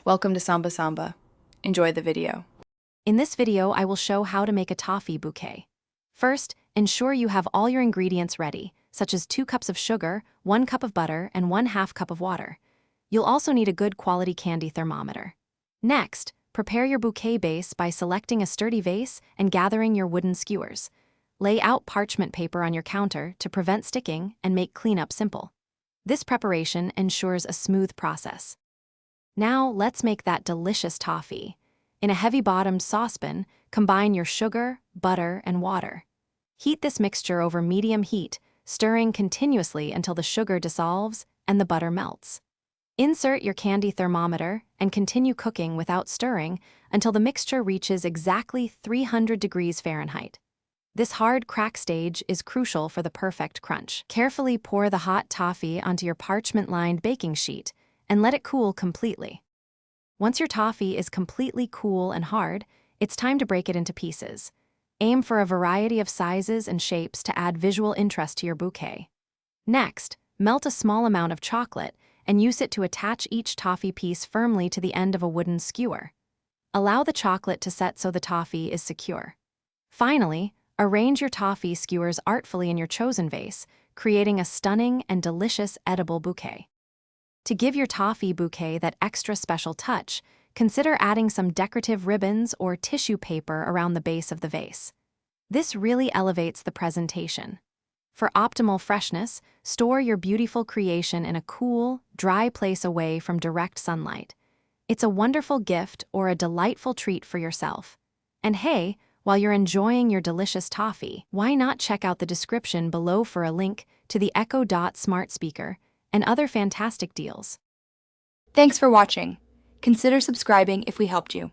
Welcome to Samba Samba. Enjoy the video. In this video, I will show how to make a toffee bouquet. First, ensure you have all your ingredients ready, such as 2 cups of sugar, 1 cup of butter, and 1/2 cup of water. You'll also need a good quality candy thermometer. Next, prepare your bouquet base by selecting a sturdy vase and gathering your wooden skewers. Lay out parchment paper on your counter to prevent sticking and make cleanup simple. This preparation ensures a smooth process. Now, let's make that delicious toffee. In a heavy-bottomed saucepan, combine your sugar, butter, and water. Heat this mixture over medium heat, stirring continuously until the sugar dissolves and the butter melts. Insert your candy thermometer and continue cooking without stirring until the mixture reaches exactly 300 degrees Fahrenheit. This hard crack stage is crucial for the perfect crunch. Carefully pour the hot toffee onto your parchment-lined baking sheet and let it cool completely. Once your toffee is completely cool and hard, it's time to break it into pieces. Aim for a variety of sizes and shapes to add visual interest to your bouquet. Next, melt a small amount of chocolate and use it to attach each toffee piece firmly to the end of a wooden skewer. Allow the chocolate to set so the toffee is secure. Finally, arrange your toffee skewers artfully in your chosen vase, creating a stunning and delicious edible bouquet. To give your toffee bouquet that extra special touch, consider adding some decorative ribbons or tissue paper around the base of the vase. This really elevates the presentation. For optimal freshness, store your beautiful creation in a cool, dry place away from direct sunlight. It's a wonderful gift or a delightful treat for yourself. And hey, while you're enjoying your delicious toffee, why not check out the description below for a link to the Echo Dot smart speaker and other fantastic deals. Thanks for watching. Consider subscribing if we helped you.